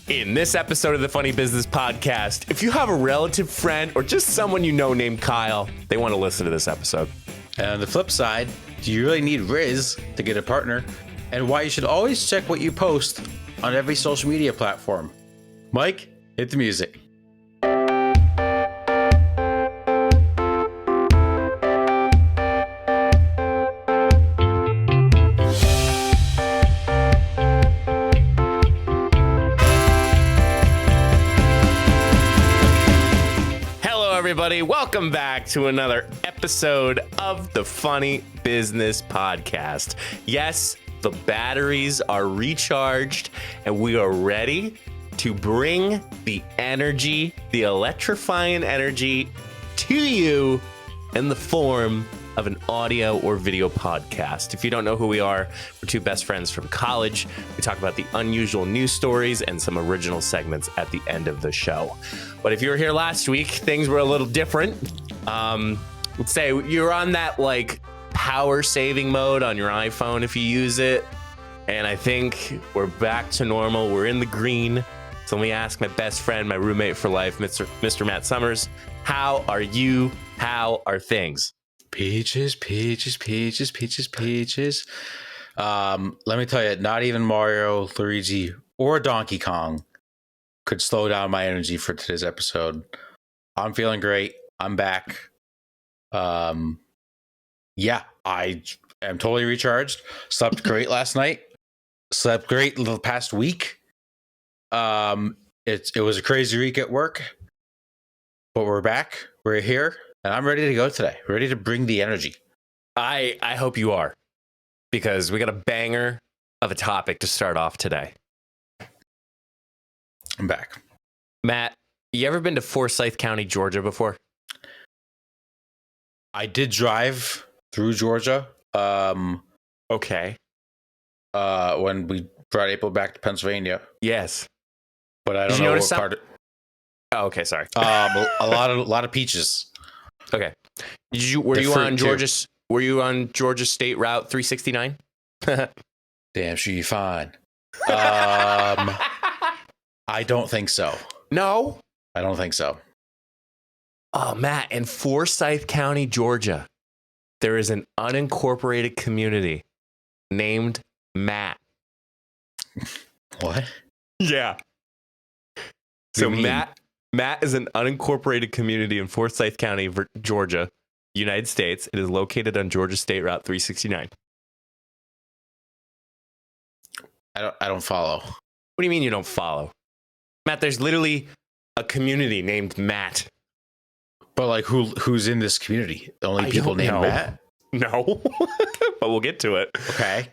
In this episode of the Funny Business Podcast, if you have a relative, friend, or just someone you know named Kyle, they want to listen to this episode. And on the flip side, do you really need Rizz to get a partner? And why you should always check what you post on every social media platform. Mike, hit the music. Everybody, welcome back to another episode of the Funny Business Podcast. Yes, the batteries are recharged and we are ready to bring the energy, the electrifying energy to you in the form of an audio or video podcast. If you don't know who we are, we're two best friends from college. We talk about the unusual news stories and some original segments at the end of the show. But if you were here last week, things were a little different. Let's say you're on that like power saving mode on your iPhone if you use it. And I think we're back to normal. We're in the green. So let me ask my best friend, my roommate for life, Mr. Matt Summers, how are you? How are things? Peaches, peaches, peaches, peaches, peaches. Let me tell you, not even Mario, Luigi, or Donkey Kong could slow down my energy for today's episode. I'm feeling great. I'm back. Yeah, I am totally recharged. Slept great last night. Slept great the past week. It was a crazy week at work, but we're back. We're here. And I'm ready to go today. Ready to bring the energy. I hope you are, because we got a banger of a topic to start off today. I'm back. Matt, you ever been to Forsyth County, Georgia before? I did drive through Georgia. Okay. When we brought April back to Pennsylvania. Yes. But I don't know what part of... Oh, okay, sorry. A lot of peaches. Okay. Were you on Georgia State Route 369? Damn, she fine. I don't think so. No? I don't think so. Oh, Matt, in Forsyth County, Georgia, there is an unincorporated community named Matt. What? Yeah. So Matt is an unincorporated community in Forsyth County, Georgia, United States. It is located on Georgia State Route 369. I don't follow. What do you mean you don't follow? Matt, there's literally a community named Matt. But like who's in this community? The only people named Matt? No. But we'll get to it. Okay.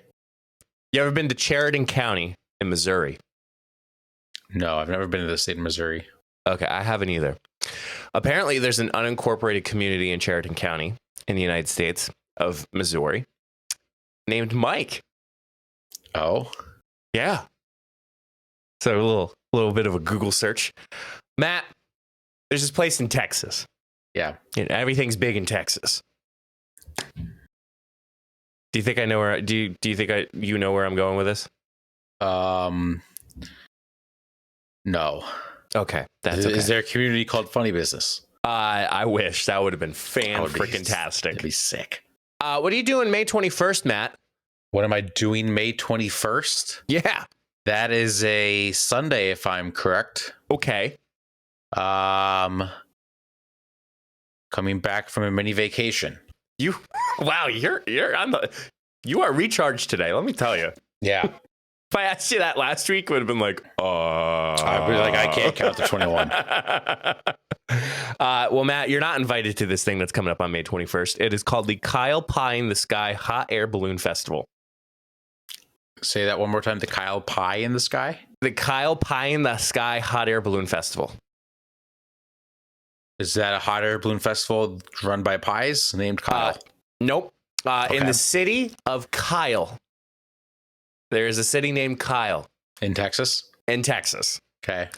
You ever been to Sheridan County in Missouri? No, I've never been to the state of Missouri. Okay, I haven't either. Apparently, there's an unincorporated community in Sheridan County in the United States of Missouri named Mike. Oh? Yeah. So a little bit of a Google search. Matt, there's this place in Texas. Yeah. Everything's big in Texas. Do you think I know where? Do you think you know where I'm going with this? No. Okay, that's okay. Is there a community called Funny Business? I wish that would have been fan-freaking-tastic. That'd be sick. What are you doing May 21st, Matt? What am I doing May 21st? Yeah. That is a Sunday, if I'm correct. Okay. Coming back from a mini vacation. Wow, you're on you are recharged today, let me tell you. Yeah. If I asked you that last week, it would have been like, I'd be like, I can't count to 21. Well, Matt, you're not invited to this thing that's coming up on May 21st. It is called the Kyle Pie in the Sky Hot Air Balloon Festival. Say that one more time. The Kyle Pie in the Sky? The Kyle Pie in the Sky Hot Air Balloon Festival. Is that a hot air balloon festival run by pies named Kyle? Nope. Okay. In the city of Kyle. There is a city named Kyle. In Texas? In Texas. Okay.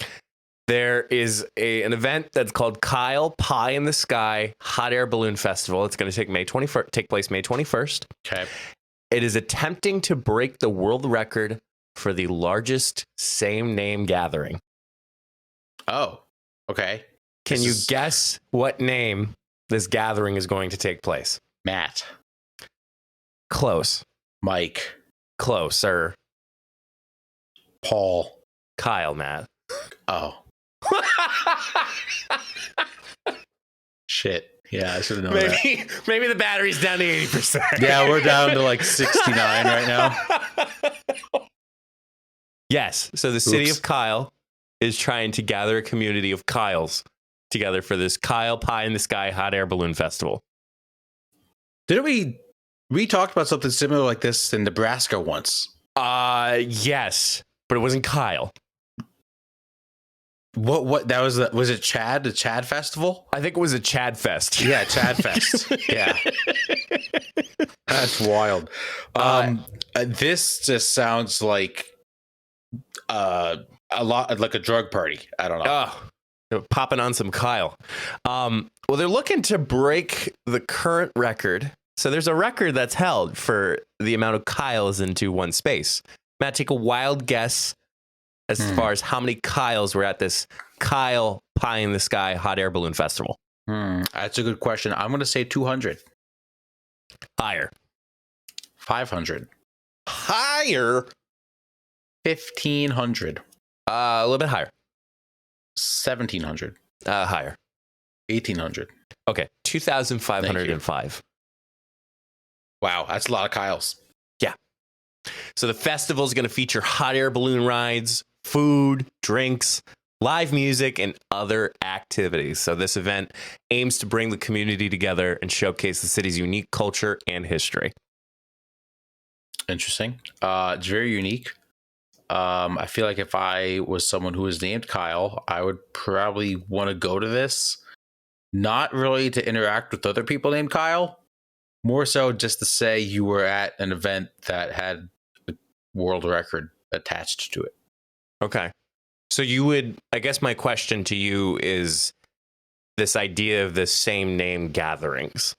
There is an event that's called Kyle Pie in the Sky Hot Air Balloon Festival. It's going to take place May 21st. Okay. It is attempting to break the world record for the largest same name gathering. Oh, okay. Can you guess what name this gathering is going to take place? Matt, Close. Mike, Closer. Paul, Kyle, Matt. Oh, shit. Yeah, I should have known that. Maybe the battery's down to 80%. Yeah, we're down to like 69 right now. Yes. So the city of Kyle is trying to gather a community of Kyles together for this Kyle Pie in the Sky Hot Air Balloon Festival. Didn't we talked about something similar like this in Nebraska once? Yes, but it wasn't Kyle. What that was it Chad, the Chad Festival? I think it was a Chad Fest. Yeah, Chad Fest. Yeah. That's wild. This just sounds like a lot like a drug party. I don't know. Oh, popping on some Kyle. Well, they're looking to break the current record. So there's a record that's held for the amount of Kyles into one space. Matt, take a wild guess as far as how many Kyles were at this Kyle Pie in the Sky Hot Air Balloon Festival. That's a good question. I'm going to say 200. Higher. 500. Higher. 1,500. A little bit higher. 1,700. Higher. 1,800. Okay, 2,505. Wow, that's a lot of Kyles. Yeah. So the festival is going to feature hot air balloon rides, food, drinks, live music, and other activities. So this event aims to bring the community together and showcase the city's unique culture and history. Interesting. It's very unique. I feel like if I was someone who was named Kyle, I would probably want to go to this. Not really to interact with other people named Kyle, more so just to say you were at an event that had a world record attached to it. Okay. So you would, I guess my question to you is this idea of the same name gatherings.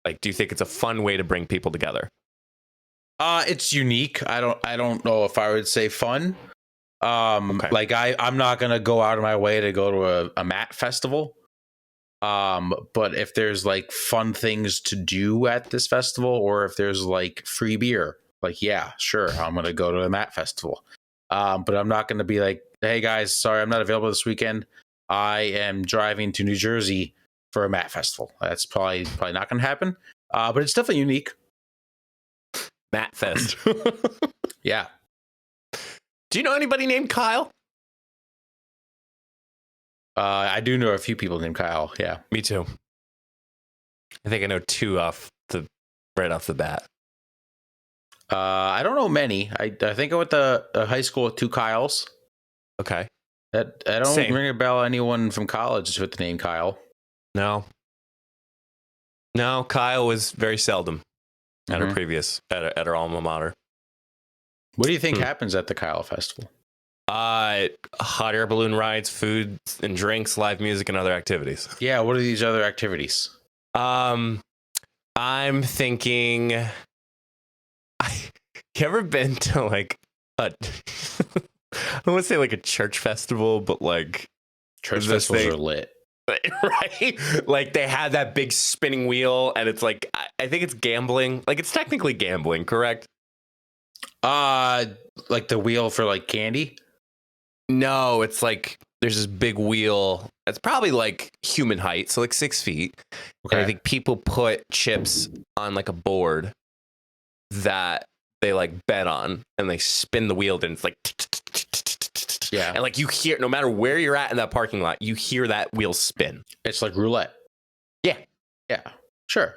Like, do you think it's a fun way to bring people together? It's unique. I don't know if I would say fun. Okay. Like I'm not gonna go out of my way to go to a mat festival. But if there's like fun things to do at this festival, or if there's like free beer, like, yeah, sure, I'm gonna go to a mat festival. But I'm not gonna be like, hey guys, sorry, I'm not available this weekend. I am driving to New Jersey for a mat festival. That's probably not gonna happen. But it's definitely unique. Matt Fest. Yeah. Do you know anybody named Kyle? I do know a few people named Kyle. Yeah. Me too. I think I know two right off the bat. I don't know many. I think I went to a high school with two Kyles. Okay. That I don't ring a bell anyone from college with the name Kyle. No, Kyle was very seldom at our previous at our alma mater. What do you think happens at the Kyle Festival? Hot air balloon rides, food and drinks, live music, and other activities. Yeah, what are these other activities? I'm thinking. You ever been to like a? I don't want to say like a church festival, but like church festivals are lit. Right? Like they had that big spinning wheel, and it's like I think it's gambling. Like it's technically gambling, correct? Like the wheel for like candy? No, it's like there's this big wheel. It's probably like human height, so like 6 feet. Okay. And I think people put chips on like a board that they like bet on, and they spin the wheel, and it's like yeah. And like you hear, no matter where you're at in that parking lot, you hear that wheel spin. It's like roulette. Yeah. Yeah. Sure.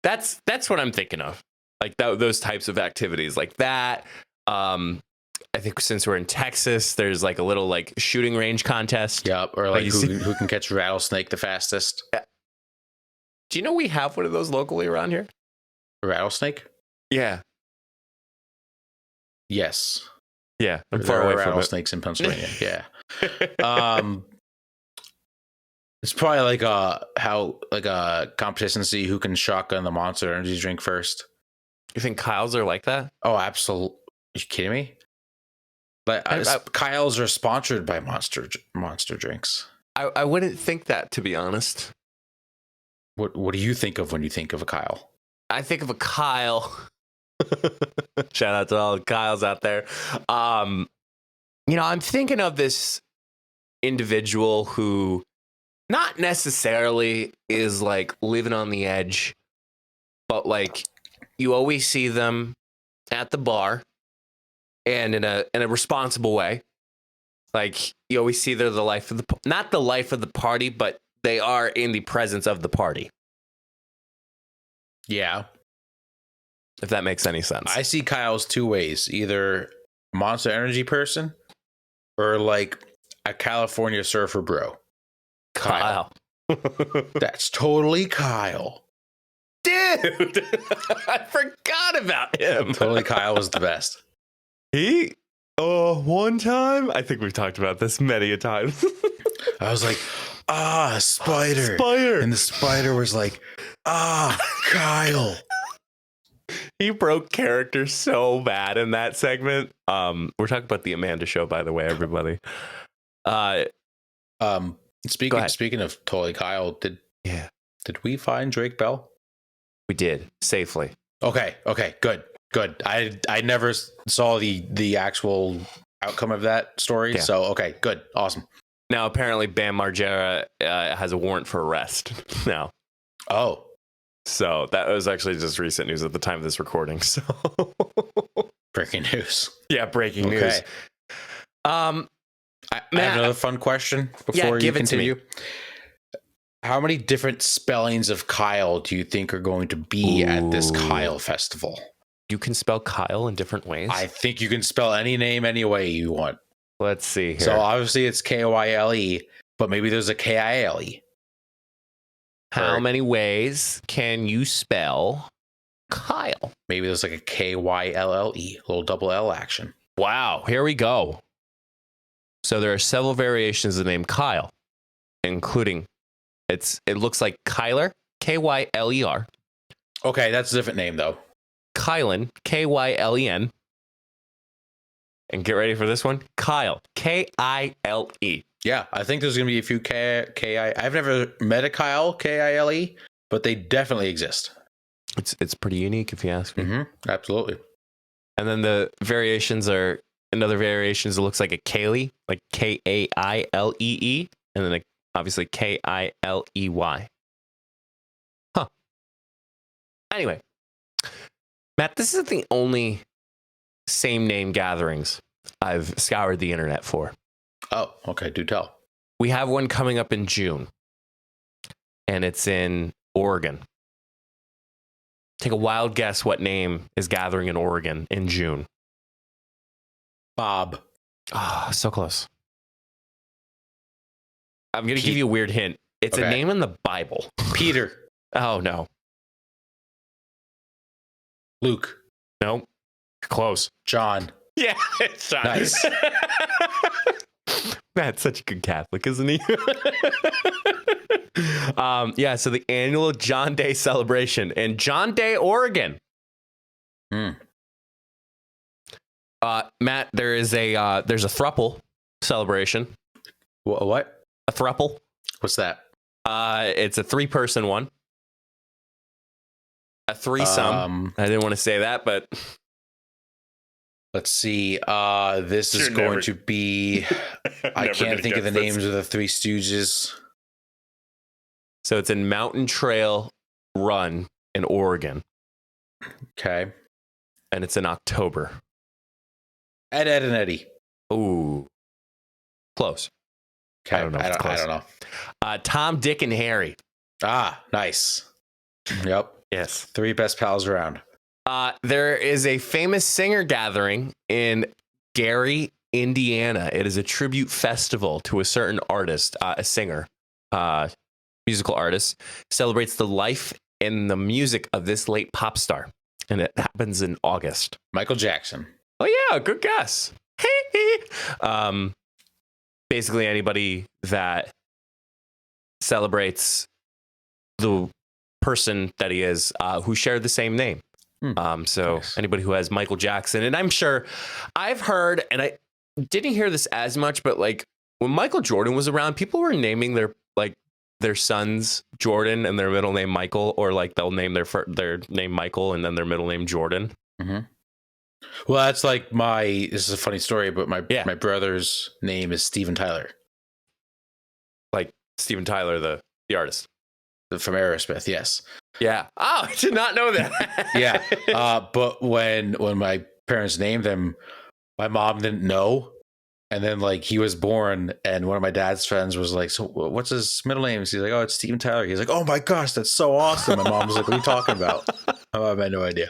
That's what I'm thinking of. Like those types of activities like that. I think since we're in Texas, there's like a little like shooting range contest. Yep. Or like who can catch rattlesnake the fastest. Do you know we have one of those locally around here? A rattlesnake? Yeah. Yes. Yeah. I'm far away from rattlesnakes in Pennsylvania. Yeah. It's probably like a competition to see who can shotgun the Monster Energy drink first. You think Kyle's are like that? Oh, absolutely. Are you kidding me? But Kyle's are sponsored by Monster Drinks. I wouldn't think that, to be honest. What do you think of when you think of a Kyle? I think of a Kyle. Shout out to all the Kyles out there. I'm thinking of this individual who not necessarily is like living on the edge, but like you always see them at the bar and in a responsible way. Like you always see they're the life of not the life of the party, but they are in the presence of the party. Yeah. If that makes any sense. I see Kyle's two ways, either Monster Energy person or like a California surfer bro. Kyle. That's totally Kyle. Dude, I forgot about him. Totally Kyle was the best. One time, I think we've talked about this many a time. I was like, spider. Spider. And the spider was like, Kyle. He broke character so bad in that segment. We're talking about the Amanda Show, by the way, everybody. Speaking of totally Kyle, did we find Drake Bell? We did safely. Okay, good. I never saw the actual outcome of that story, so okay, good, awesome. Now apparently Bam Margera has a warrant for arrest now. Oh. So that was actually just recent news at the time of this recording. So breaking news. Yeah, breaking news. I have another fun question before you continue. How many different spellings of Kyle do you think are going to be at this Kyle festival? You can spell Kyle in different ways? I think you can spell any name any way you want. Let's see here. So obviously it's Kyle, but maybe there's a Kile. How many ways can you spell Kyle? Maybe there's like a Kylle, little double L action. Wow, here we go. So there are several variations of the name Kyle, including it looks like Kyler, Kyler. Okay, that's a different name though. Kylen, Kylen. And get ready for this one, Kyle, Kile. Yeah, I think there's going to be a few I've never met a Kyle, Kile, but they definitely exist. It's pretty unique if you ask me. Mm-hmm, absolutely. And then the variations are another variations. It looks like a Kaylee, like Kailee, and then obviously Kiley. Huh. Anyway, Matt, this isn't the only same name gatherings I've scoured the internet for. Oh, okay. Do tell. We have one coming up in June, and it's in Oregon. Take a wild guess what name is gathering in Oregon in June. Bob. So close. I'm going to give you a weird hint. It's a name in the Bible. Peter. Oh, no. Luke. No. Close. John. Yeah, it's John. Nice. Matt's such a good Catholic, isn't he? So the annual John Day celebration in John Day, Oregon. Matt, there's a thruple celebration. What? A thruple. What's that? It's a 3-person one. A threesome. I didn't want to say that, but let's see. This is going to be. I can't think of the names of the Three Stooges. So it's in Mountain Trail Run in Oregon. Okay. And it's in October. Ed, and Eddie. Ooh. Close. Okay. I don't know. I don't know. Tom, Dick, and Harry. Nice. Yep. Yes. 3 best pals around. There is a famous singer gathering in Gary, Indiana. It is a tribute festival to a certain artist, a singer, musical artist, celebrates the life and the music of this late pop star. And it happens in August. Michael Jackson. Oh, yeah. Good guess. Basically, anybody that celebrates the person that he is, who shared the same name. So nice. Anybody who has Michael Jackson, and I'm sure I've heard, and didn't hear this as much, but like when Michael Jordan was around, people were naming their sons Jordan and their middle name Michael, or like they'll name their name Michael and then their middle name Jordan. Mm-hmm. Well, that's like this is a funny story, but my brother's name is Steven Tyler. Like Steven Tyler, the artist. From Aerosmith, yes. Yeah. Oh, I did not know that. Yeah. But when my parents named him, my mom didn't know. And then like he was born and one of my dad's friends was like, so what's his middle name? He's like, oh, it's Steven Tyler. He's like, oh my gosh, that's so awesome. My mom was like, what are you talking about? I had no idea.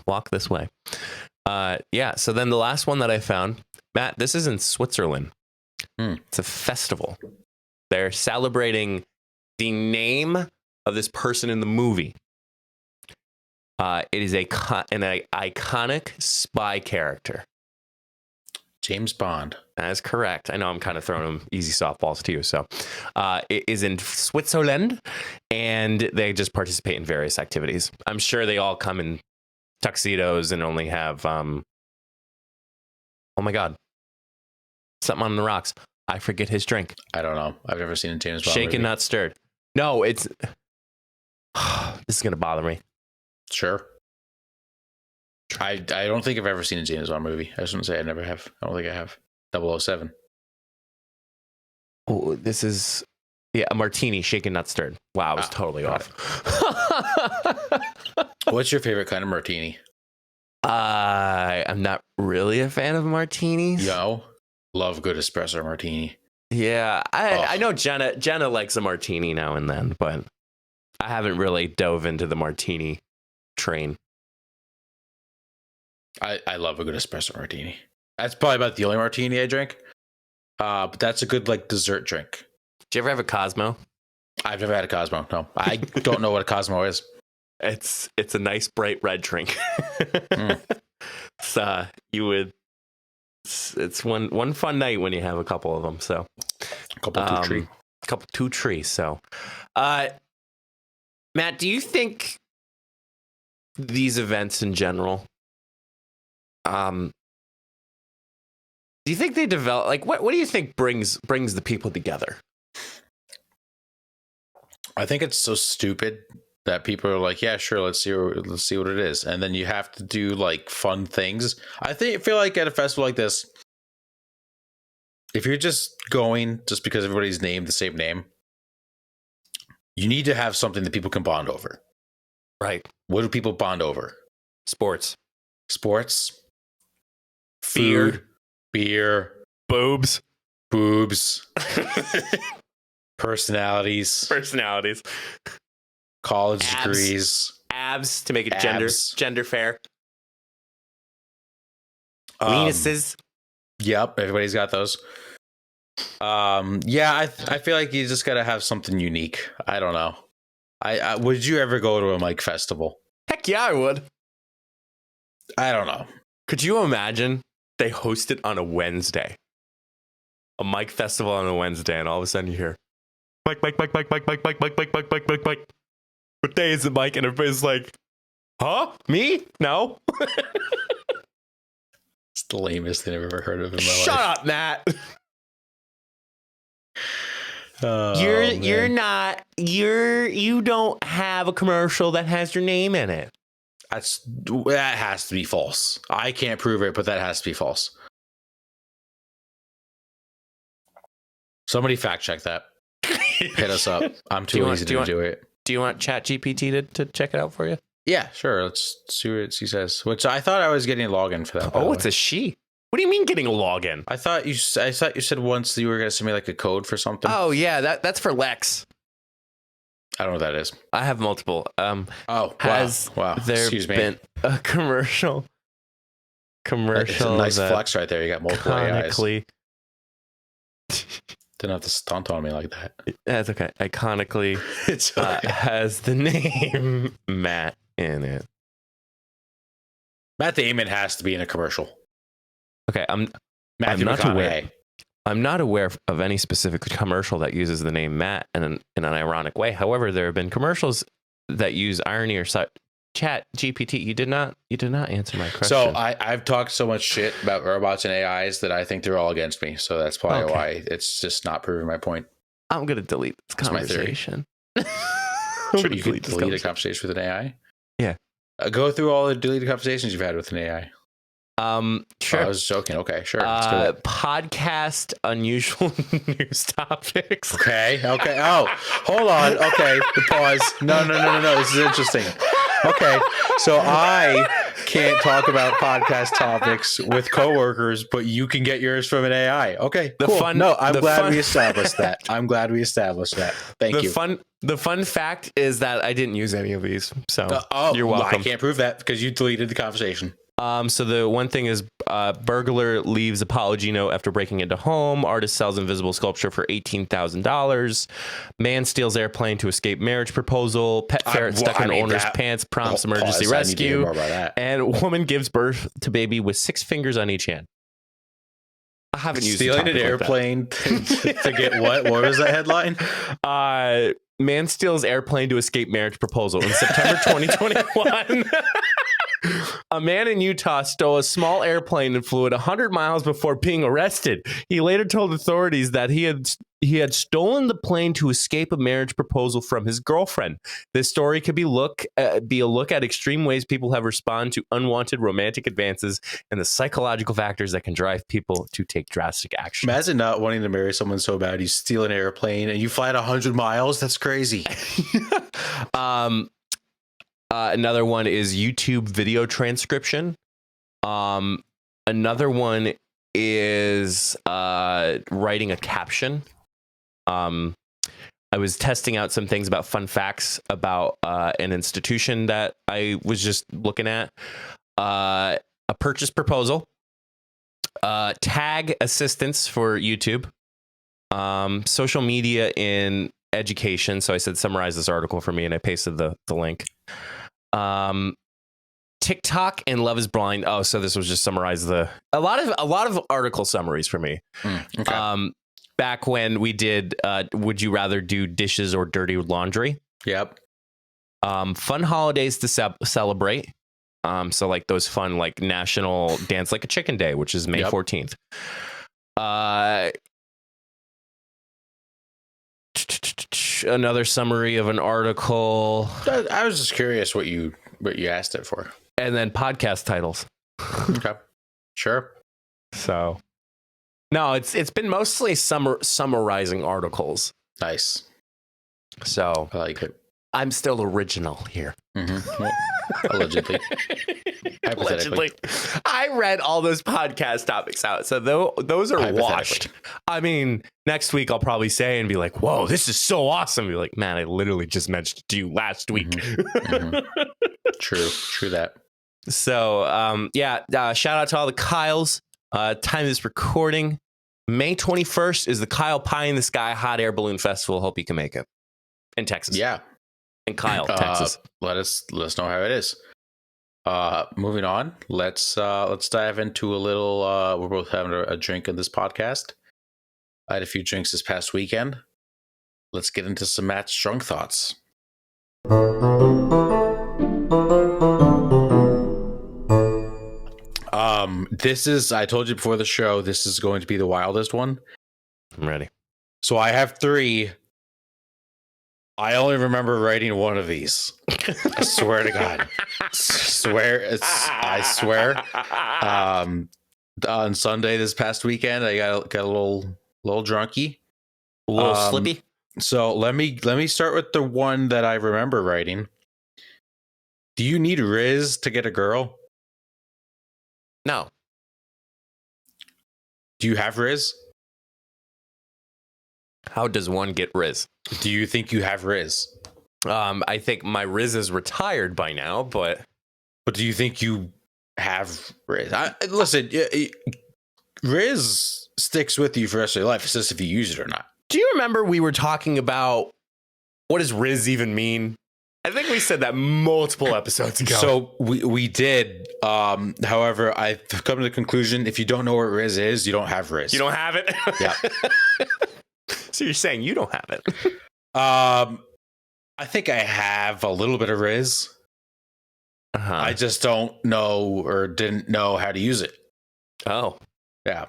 Walk this way. Yeah. So then the last one that I found, Matt, this is in Switzerland. It's a festival. They're celebrating the name of this person in the movie. It is an iconic spy character. James Bond. That is correct. I know I'm kind of throwing them easy softballs to you. So it is in Switzerland, and they just participate in various activities. I'm sure they all come in tuxedos and only have, oh my God, something on the rocks. I forget his drink. I don't know. I've never seen a James Bond Shaken, movie. not stirred. No, it's... This is going to bother me. Sure. I don't think I've ever seen a James Bond movie. I shouldn't say I never have. I don't think I have. 007. Oh, this is... Yeah, a martini, shaken, not stirred. Wow, I was totally off. What's your favorite kind of martini? I'm not really a fan of martinis. Yo, love good espresso martini. Yeah, I know Jenna likes a martini now and then, but I haven't really dove into the martini train. I love a good espresso martini. That's probably about the only martini I drink. But that's a good like dessert drink. Did you ever have a Cosmo? I've never had a Cosmo. No, I don't know what a Cosmo is. It's a nice bright red drink. So it's one fun night when you have a couple of them. So a couple two trees. So, Matt, do you think these events in general, do you think they develop, like, what do you think brings the people together? I think it's so stupid that people are like, yeah, sure, let's see what it is, and then you have to do like fun things. I feel like at a festival like this, if you're just going just because everybody's named the same name, you need to have something that people can bond over. Right. What do people bond over? Sports, food, beer, boobs, personalities, college degrees, abs to make it gender fair, penises. Yep, everybody's got those. Yeah, I feel like you just gotta have something unique. I don't know. I would you ever go to a Mike festival? Heck yeah, I would. I don't know. Could you imagine they host it on a Wednesday? A Mike festival on a Wednesday, and all of a sudden you hear Mike. What day is it, Mike? And everybody's like, huh? Me? No. It's the lamest thing I've ever heard of in my life. Shut up, Matt. Oh, you don't have a commercial that has your name in it. That has to be false. I can't prove it, but that has to be false. Somebody fact check that. Hit us up. I'm too lazy to do it. Do you want ChatGPT to check it out for you? Yeah, sure. Let's see what she says. Which I thought I was getting a login for that. Oh, it's a she. What do you mean getting a login? I thought you said once you were going to send me like a code for something. Oh yeah, that's for Lex. I don't know what that is. I have multiple. Wow. There been a commercial? It's a nice flex right there. You got multiple AIs. Didn't have to stunt on me like that. That's okay. Iconically, it's okay. Has the name Matt in it. Matt Damon has to be in a commercial. Okay, I'm not aware of any specific commercial that uses the name Matt in an ironic way. However, there have been commercials that use irony or Chat GPT. You did not answer my question. So I've talked so much shit about robots and AIs that I think they're all against me. So that's probably why it's just not proving my point. I'm gonna delete this conversation. Sure, you can delete a conversation with an AI. Yeah. Go through all the deleted conversations you've had with an AI. Sure. I was joking. Okay, sure. Let's do it. Podcast unusual news topics. Okay. Oh, hold on. Okay, pause. No. This is interesting. Okay, so I can't talk about podcast topics with coworkers, but you can get yours from an AI. Okay, cool. I'm glad we established that. Thank you. The fun fact is that I didn't use any of these, so you're welcome. I can't prove that because you deleted the conversation. So the one thing is burglar leaves apology note after breaking into home. Artist sells invisible sculpture for $18,000. Man steals airplane to escape marriage proposal. Pet ferret stuck in owner's pants prompts emergency rescue. And woman gives birth to baby with 6 fingers on each hand. I haven't used stealing an airplane to get what? What was that headline? Man steals airplane to escape marriage proposal in September 2021. A man in Utah stole a small airplane and flew it 100 miles before being arrested. He later told authorities that he had stolen the plane to escape a marriage proposal from his girlfriend. This story could be a look at extreme ways people have responded to unwanted romantic advances and the psychological factors that can drive people to take drastic action. Imagine not wanting to marry someone so bad you steal an airplane and you fly at 100 miles. That's crazy. Another one is YouTube video transcription. Another one is writing a caption. I was testing out some things about fun facts about an institution that I was just looking at. A purchase proposal. Tag assistance for YouTube. Social media in education. So I said, summarize this article for me, and I pasted the link. TikTok and Love is Blind. Oh, so this was just summarize a lot of article summaries for me. Okay. Back when we did would you rather do dishes or dirty laundry? Yep. Fun holidays to celebrate. So like those fun like National Dance Like a Chicken Day, which is May 14th. Another summary of an article. I was just curious what you asked it for. And then podcast titles. Okay. Sure. So no, it's been mostly summarizing articles. Nice. So I like it. I'm still original here. Mm-hmm. Well, allegedly. Allegedly. I read all those podcast topics out. So those are washed. I mean, next week I'll probably say and be like, whoa, this is so awesome. Be like, man, I literally just mentioned it to you last week. Mm-hmm. True that. So, shout out to all the Kyles. Time of this recording, May 21st is the Kyle Pie in the Sky Hot Air Balloon Festival. Hope you can make it in Texas. Yeah. In Kyle, Texas. Let us know how it is. Moving on, let's dive into a little. We're both having a drink in this podcast. I had a few drinks this past weekend. Let's get into some Matt's drunk thoughts. This is, I told you before the show, this is going to be the wildest one. I'm ready. So I have 3. I only remember writing one of these. I swear to God. I swear. On Sunday this past weekend, I got a little drunky. A little slippy. So let me start with the one that I remember writing. Do you need Rizz to get a girl? No. Do you have Rizz? How does one get Rizz? Do you think you have Rizz? I think my Rizz is retired by now, but do you think you have Rizz? Listen, Rizz sticks with you for the rest of your life. It's just if you use it or not. Do you remember we were talking about what does Rizz even mean? I think we said that multiple episodes ago. So we did. However, I've come to the conclusion, if you don't know what Rizz is, you don't have Rizz. You don't have it? Yeah. So you're saying you don't have it? I think I have a little bit of Rizz. Uh-huh. I just don't know or didn't know how to use it. Oh. Yeah.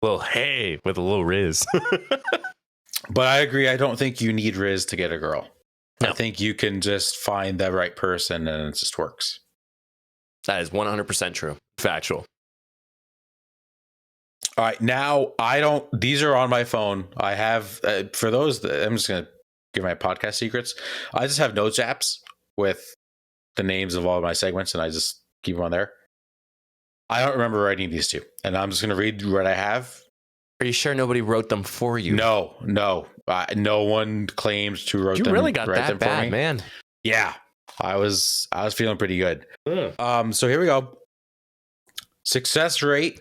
Well, hey, with a little Rizz. But I agree. I don't think you need Rizz to get a girl. No. I think you can just find the right person and it just works. That is 100% true. Factual. All right. Now, these are on my phone. I have, for those, I'm just going to give my podcast secrets. I just have notes apps with the names of all of my segments and I just keep them on there. I don't remember writing these two. And I'm just going to read what I have. Are you sure nobody wrote them for you? No. No one claims to write them. You really got that bad, man. Yeah. I was feeling pretty good. So here we go. Success rate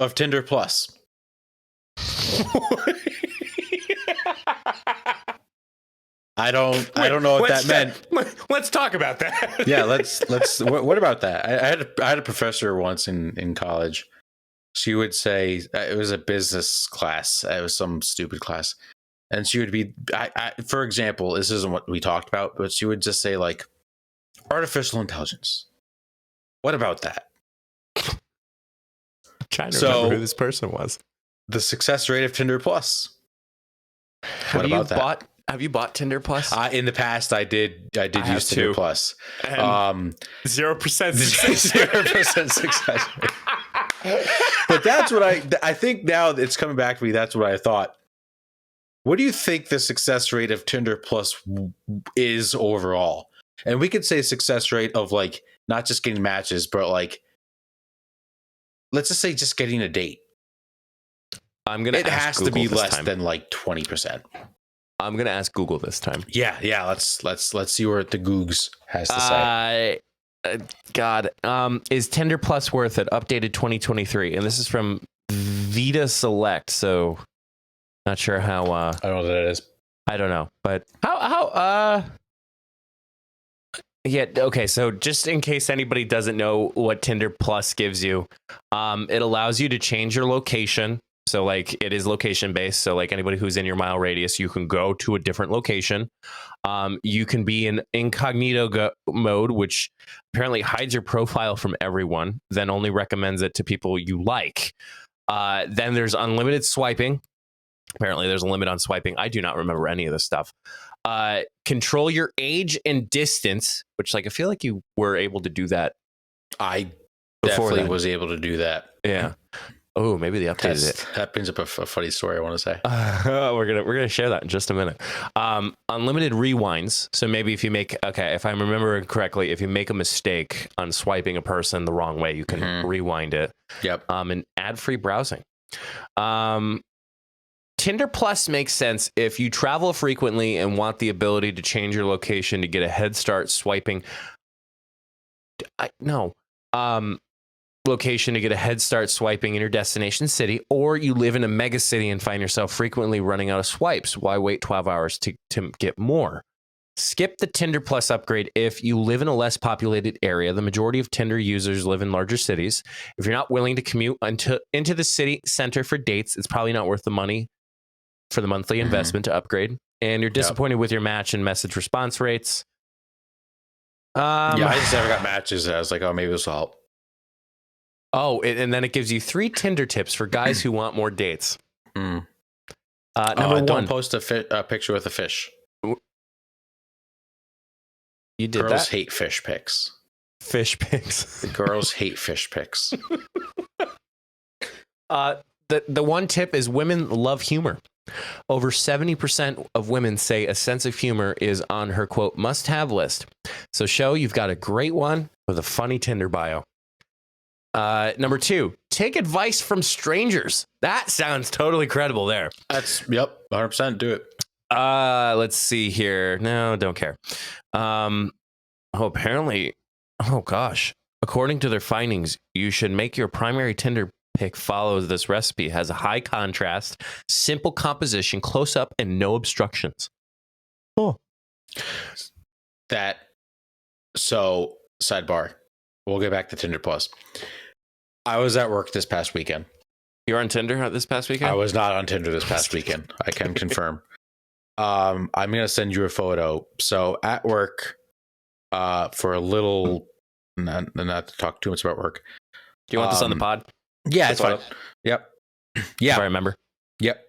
of Tinder Plus. I don't know what that meant. Let's talk about that. Yeah, let's. What about that? I had a professor once in college. She would say it was a business class. It was some stupid class, and she would be. For example, this isn't what we talked about, but she would just say like, artificial intelligence. What about that? I'm trying to remember who this person was. The success rate of Tinder Plus. Have you bought Tinder Plus? In the past, I did use Tinder Plus. 0% success. 0% success rate. But that's what I think now it's coming back to me. That's what I thought. What do you think the success rate of Tinder Plus is overall? And we could say success rate of like not just getting matches, but like let's just say just getting a date. It has to be less than like 20%. I'm gonna ask Google this time. Yeah. Let's see what the Googs has to say. God, is Tinder Plus worth it? Updated 2023, and this is from Vita Select. So, not sure how. I don't know what that is. I don't know, but how. Yeah. Okay. So, just in case anybody doesn't know what Tinder Plus gives you, it allows you to change your location. So like it is location based. So like anybody who's in your mile radius, you can go to a different location. You can be in incognito mode, which apparently hides your profile from everyone, then only recommends it to people you like. Then there's unlimited swiping. Apparently there's a limit on swiping. I do not remember any of this stuff. Control your age and distance, which like I feel like you were able to do that. I definitely was able to do that. Yeah. Oh, maybe they updated it. That brings up a funny story I want to say. We're gonna share that in just a minute. Unlimited rewinds. So maybe if you make if I remember correctly, if you make a mistake on swiping a person the wrong way, you can rewind it. Yep. And ad-free browsing. Tinder Plus makes sense if you travel frequently and want the ability to change your location to get a head start swiping. Location to get a head start swiping in your destination city, or you live in a mega city and find yourself frequently running out of swipes. Why wait 12 hours to get more? Skip the Tinder Plus upgrade if you live in a less populated area. The majority of Tinder users live in larger cities. If you're not willing to commute into the city center for dates, it's probably not worth the money for the monthly investment to upgrade. And you're disappointed with your match and message response rates. I just never got matches. I was like, oh, maybe this will help. Oh, and then it gives you 3 Tinder tips for guys who want more dates. Number one, don't post a picture with a fish. You did Girls that? hate fish pics. Fish pics. The girls hate fish pics. The one tip is women love humor. Over 70% of women say a sense of humor is on her, quote, must-have list. So show you've got a great one with a funny Tinder bio. Number 2, take advice from strangers. That sounds totally credible there. 100% do it. Let's see here. No, don't care. Apparently, according to their findings, you should make your primary Tinder pick follow this recipe. It has a high contrast, simple composition, close up, and no obstructions. Oh. So, sidebar. We'll get back to Tinder Plus. I was at work this past weekend. You were on Tinder this past weekend? I was not on Tinder this past weekend. I can confirm. I'm going to send you a photo. So at work, for a little not to talk too much about work. Do you want this on the pod? Yeah, it's fine. Yep. Yeah. If I remember. Yep.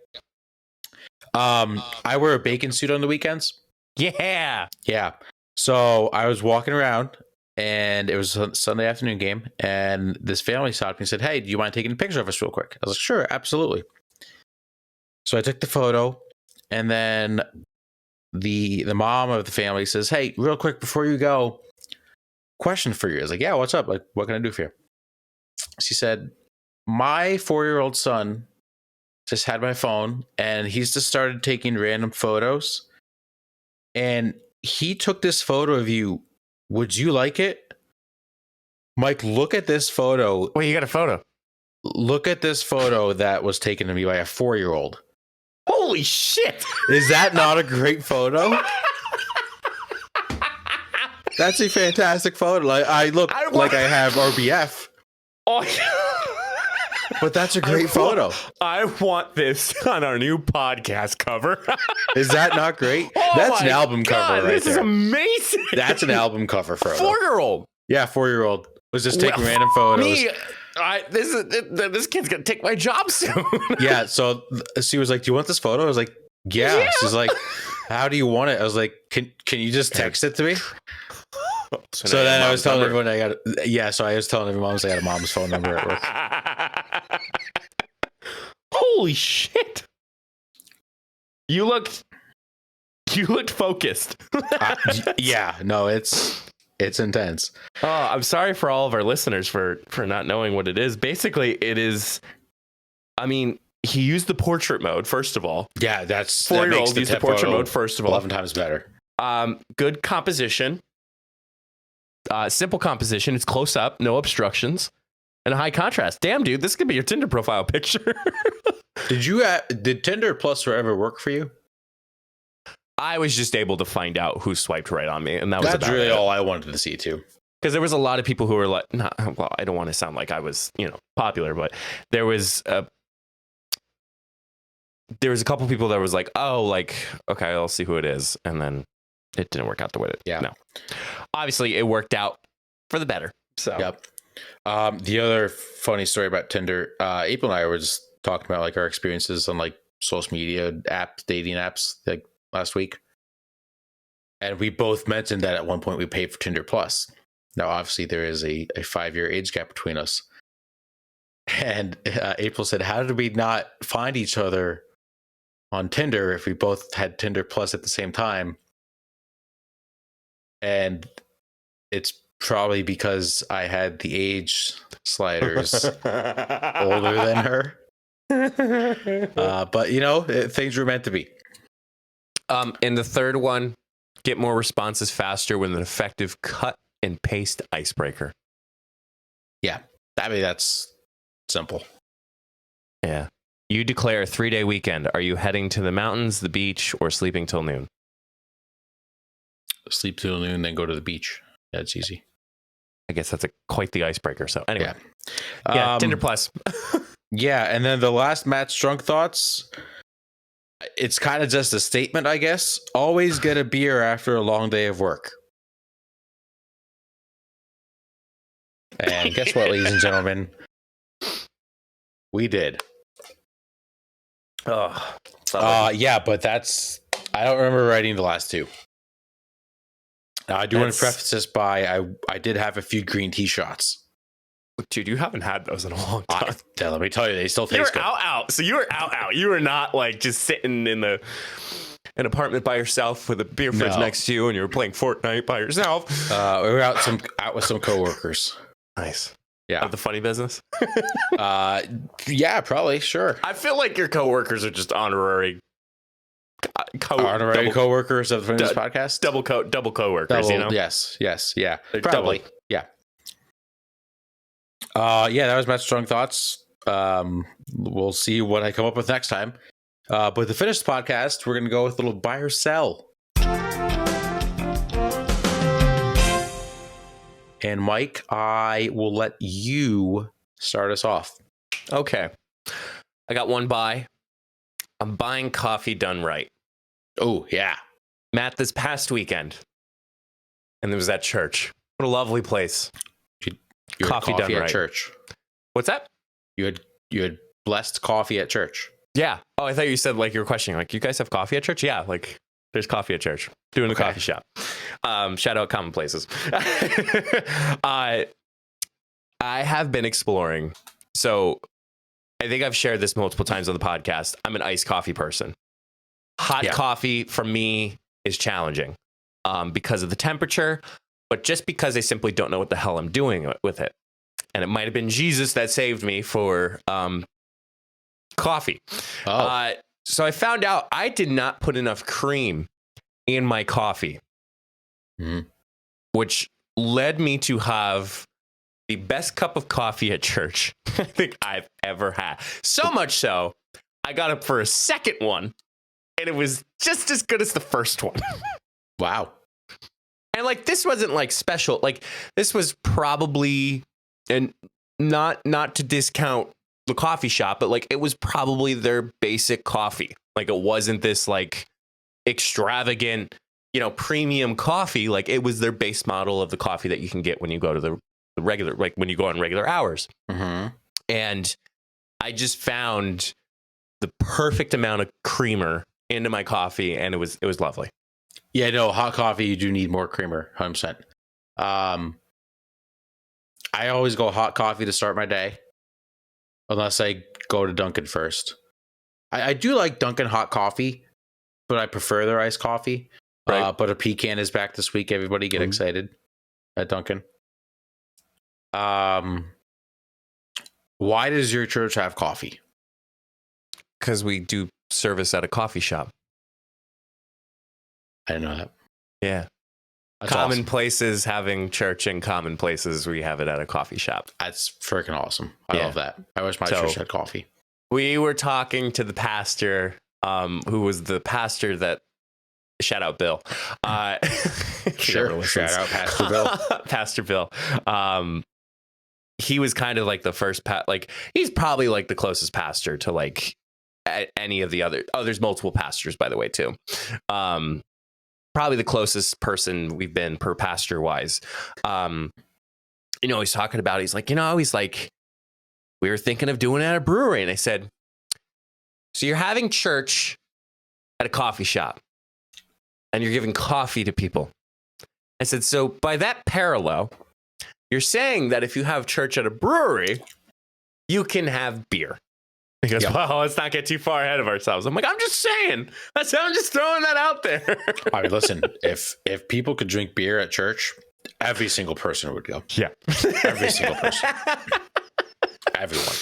I wear a bacon suit on the weekends. Yeah. Yeah. So I was walking around and it was a Sunday afternoon game, and this family stopped me and said, "Hey, do you mind taking a picture of us real quick?" I was like, "Sure, absolutely." So I took the photo, and then the mom of the family says, "Hey, real quick before you go, question for you." I was like, "Yeah, what's up? Like, what can I do for you?" She said, "My 4-year-old son just had my phone, and he's just started taking random photos, and he took this photo of you. Would you like it? Mike, look at this photo. Wait, you got a photo? Look at this photo that was taken of me by a 4-year-old. Holy shit! Is that not a great photo? That's a fantastic photo. Like, I look like I have RBF. Oh, but that's a great photo. I want this on our new podcast cover. Is that not great? Oh, that's an album cover right this there. This is amazing. That's an album cover for a 4-year-old. Yeah, 4-year-old was just taking random photos. This kid's gonna take my job soon. Yeah, so she was like, "Do you want this photo?" I was like, "Yeah." She's like, "How do you want it?" I was like, "Can you just text it to me?" So then I was telling everyone I got. Yeah, so I was telling everyone I got a mom's phone number at work. Holy shit! You looked focused. Yeah, no, it's intense. Oh, I'm sorry for all of our listeners for not knowing what it is. Basically, it is. I mean, he used the portrait mode first of all. Yeah, that's 4-year-old used the portrait mode first of all. 11 times better. Good composition. Simple composition. It's close up, no obstructions, and a high contrast. Damn, dude, this could be your Tinder profile picture. Did Tinder Plus ever work for you? I was just able to find out who swiped right on me, and that's about really it. all I wanted to see too. Because there was a lot of people who were like, well, I don't want to sound like I was, popular, but there was a couple people that was like, oh, like, okay, I'll see who it is, and then it didn't work out the way it. Yeah. No. Obviously, it worked out for the better. So. Yep. The other funny story about Tinder, April and I were just talking about like our experiences on like social media apps, dating apps, like last week, and we both mentioned that at one point we paid for Tinder Plus. Now, obviously, there is a 5-year age gap between us. And April said, "How did we not find each other on Tinder if we both had Tinder Plus at the same time?" And it's probably because I had the age sliders older than her. But, things were meant to be. And the third one, get more responses faster with an effective cut and paste icebreaker. Yeah. I mean, that's simple. Yeah. You declare a 3-day weekend. Are you heading to the mountains, the beach, or sleeping till noon? Sleep till noon, then go to the beach. That's easy. I guess that's quite the icebreaker. So anyway. Yeah. Tinder Plus. Yeah. And then the last Matt's drunk thoughts. It's kind of just a statement, I guess. Always get a beer after a long day of work. And guess what, ladies and gentlemen? We did. Oh. Yeah, but I don't remember writing the last two. Now, I do want to preface this by I did have a few green tea shots. Dude, you haven't had those in a long time. Let me tell you, they still taste good. Out. So you were out. You were not like just sitting in an apartment by yourself with a beer fridge next to you, and you were playing Fortnite by yourself. We were out with some coworkers. Nice. Yeah. Of the funny business? Yeah, probably. Sure. I feel like your coworkers are just honorary coworkers of the Funny Business Podcast. Double coworkers, Yes. Yeah. They're probably. Double. Yeah. Yeah, that was Matt's strong thoughts. We'll see what I come up with next time. But to finish the podcast, we're going to go with a little buy or sell. And Mike, I will let you start us off. Okay. I got one buy. I'm buying coffee done right. Oh, yeah. Matt, this past weekend, and there was that church. What a lovely place. You had Coffee coffee done at right. church. What's that? You had blessed coffee at church. Yeah. Oh, I thought you said like you were questioning, like, you guys have coffee at church? Yeah, like there's coffee at church. Doing the coffee shop. Shout out Commonplaces. I have been exploring. So I think I've shared this multiple times on the podcast. I'm an iced coffee person. Hot coffee for me is challenging because of the temperature, but just because I simply don't know what the hell I'm doing with it. And it might have been Jesus that saved me for coffee. So I found out I did not put enough cream in my coffee, which led me to have the best cup of coffee at church I think I've ever had. So much so, I got up for a second one, and it was just as good as the first one. Wow. And like, this wasn't like special. Like, this was probably, and not to discount the coffee shop, but like, it was probably their basic coffee. Like, it wasn't this like extravagant, premium coffee. Like, it was their base model of the coffee that you can get when you go to the regular, like when you go on regular hours. And I just found the perfect amount of creamer into my coffee, and it was lovely. Yeah, no, hot coffee, you do need more creamer, 100%. I always go hot coffee to start my day, unless I go to Dunkin' first. I do like Dunkin' hot coffee, but I prefer their iced coffee. Right. But a pecan is back this week. Everybody get excited at Dunkin'. Why does your church have coffee? Because we do service at a coffee shop. I didn't know that. Yeah. That's common awesome. places having church, and common places we have it at a coffee shop. That's freaking awesome. I love that. I wish my church had coffee. We were talking to the pastor, who was the pastor that, shout out Bill. Sure. Shout out Pastor Bill. Pastor Bill. He was kind of like the first, he's probably like the closest pastor to like any of the other. Oh, there's multiple pastors, by the way, too. Probably the closest person we've been per pastor wise. He's talking about, he's like, we were thinking of doing it at a brewery. And I said, so you're having church at a coffee shop and you're giving coffee to people. I said, so by that parallel, you're saying that if you have church at a brewery, you can have beer. He goes, well, let's not get too far ahead of ourselves. I'm like, I'm just saying. I'm just throwing that out there. I mean, listen, if people could drink beer at church, every single person would go. Yeah. Every single person. Everyone.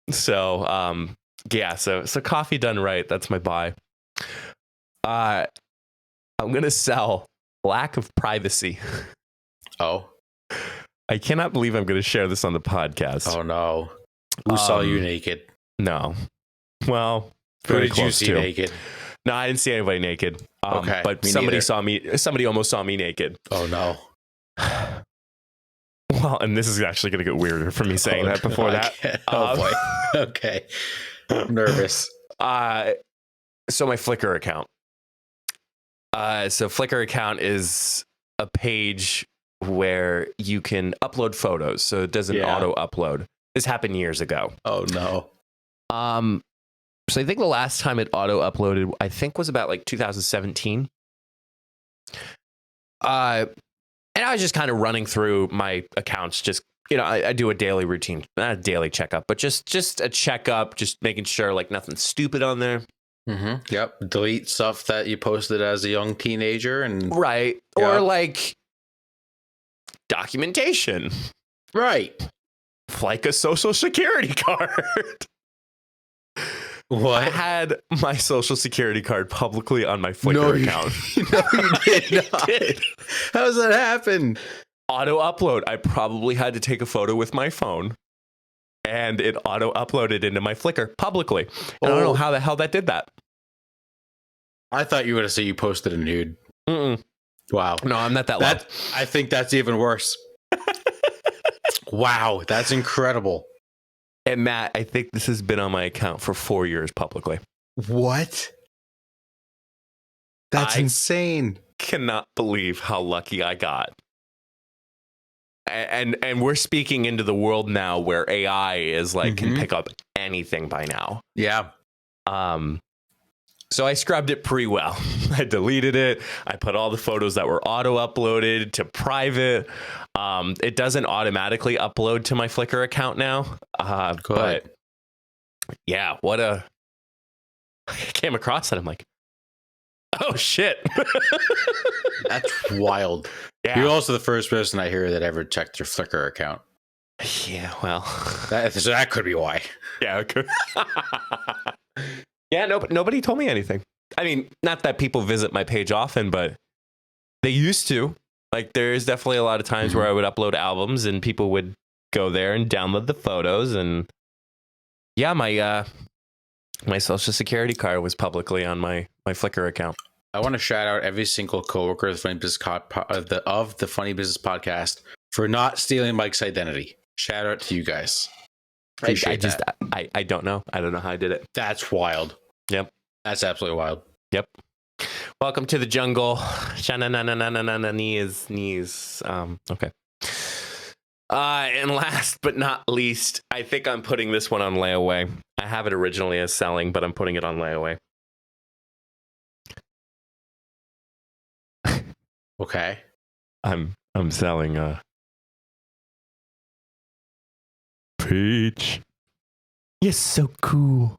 So, so coffee done right. That's my buy. I'm going to sell lack of privacy. Oh. I cannot believe I'm going to share this on the podcast. Oh, no. Who saw you naked? No. Well, who did you see naked? No, I didn't see anybody naked. Okay. But somebody almost saw me naked. Oh, no. Well, and this is actually going to get weirder for me saying that before that. Oh, boy. Okay. I'm nervous. So my Flickr account. So Flickr account is a page where you can upload photos. So it doesn't auto upload. This happened years ago. Oh, no. So I think the last time it auto uploaded, I think, was about like 2017. And I was just kind of running through my accounts. Just, I do a daily routine, not a daily checkup, but just a checkup, just making sure like nothing's stupid on there. Mm-hmm. Yep. Delete stuff that you posted as a young teenager and right. Yep. Or like documentation. Right. Like a social security card. What? I had my social security card publicly on my Flickr account. No, you did not. Did. How does that happen? Auto upload. I probably had to take a photo with my phone, and it auto uploaded into my Flickr publicly. And I don't know how the hell that did that. I thought you were going to say you posted a nude. Mm-mm. Wow. No, I'm not that loud. I think that's even worse. Wow, that's incredible. And Matt, I think this has been on my account for 4 years publicly. What? That's insane. Cannot believe how lucky I got. and we're speaking into the world now where AI is like can pick up anything by now. Yeah. So I scrubbed it pretty well. I deleted it. I put all the photos that were auto uploaded to private. It doesn't automatically upload to my Flickr account now. But yeah, I came across it. I'm like, oh shit. That's wild. Yeah. You're also the first person I hear that ever checked their Flickr account. Yeah, well, So that could be why. yeah, it could. Yeah, nobody told me anything. I mean, not that people visit my page often, but they used to. Like, there's definitely a lot of times where I would upload albums and people would go there and download the photos. And yeah, my social security card was publicly on my Flickr account. I want to shout out every single coworker of the Funny Business Podcast for not stealing Mike's identity. Shout out to you guys. I don't know. I don't know how I did it. That's wild. Yep. That's absolutely wild. Yep. Welcome to the jungle. Knees. Okay. And last but not least, I think I'm putting this one on layaway. I have it originally as selling, but I'm putting it on layaway. Okay. I'm selling Peach. You're so cool.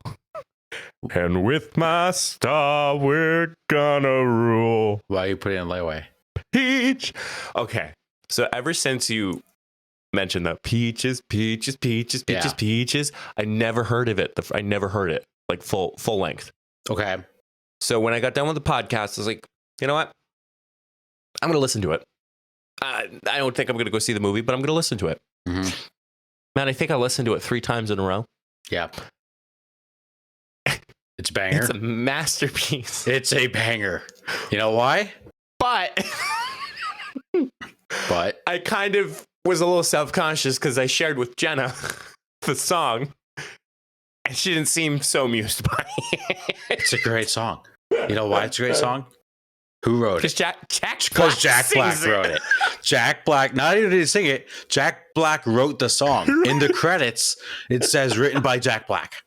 And with my star, we're gonna rule. Why are you putting it in layaway? Peach. Okay. So ever since you mentioned that peaches, I never heard of it. I never heard it like full length. Okay. So when I got done with the podcast, I was like, you know what? I'm gonna listen to it. I don't think I'm gonna go see the movie, but I'm gonna listen to it. Mm-hmm. Man, I think I listened to it 3 times in a row. Yeah. It's a banger. It's a masterpiece. It's a banger. You know why? But I kind of was a little self-conscious because I shared with Jenna the song, and she didn't seem so amused by it. It's a great song. You know why it's a great song? Who wrote it? Because Jack Black wrote it. Jack Black, not even did he sing it, Jack Black wrote the song. In the credits, it says written by Jack Black.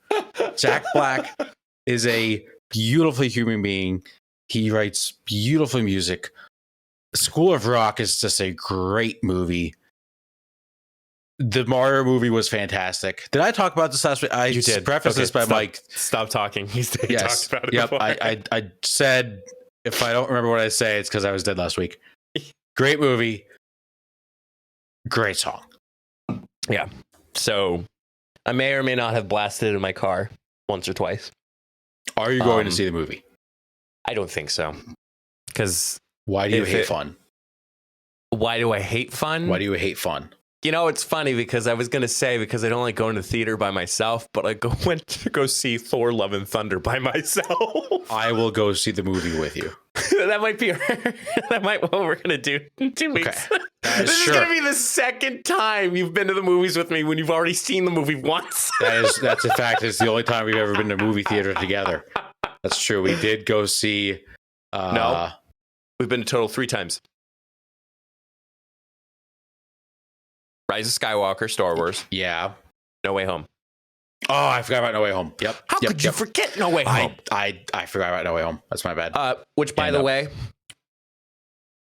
Jack Black is a beautiful human being. He writes beautiful music. School of Rock is just a great movie. The Mario movie was fantastic. Did I talk about this last week? You did. Preface this by Mike. Stop talking. He Yes. talked about it Yep. before. I said, if I don't remember what I say, it's because I was dead last week. Great movie. Great song. Yeah. So I may or may not have blasted it in my car once or twice. Are you going to see the movie? I don't think so. Because why do you hate fun? Why do I hate fun? Why do you hate fun? You know, it's funny because I was going to say because I don't like going to the theater by myself, but I went to go see Thor Love and Thunder by myself. I will go see the movie with you. That might be what we're going to do in 2 weeks. Okay. This is going to be the second time you've been to the movies with me when you've already seen the movie once. That's a fact. It's the only time we've ever been to a movie theater together. That's true. We did go see... No. We've been a total 3 times. Rise of Skywalker, Star Wars. Yeah. No Way Home. Oh, I forgot about No Way Home. Yep. How could you forget No Way Home? I forgot about No Way Home. That's my bad. Which, by the way,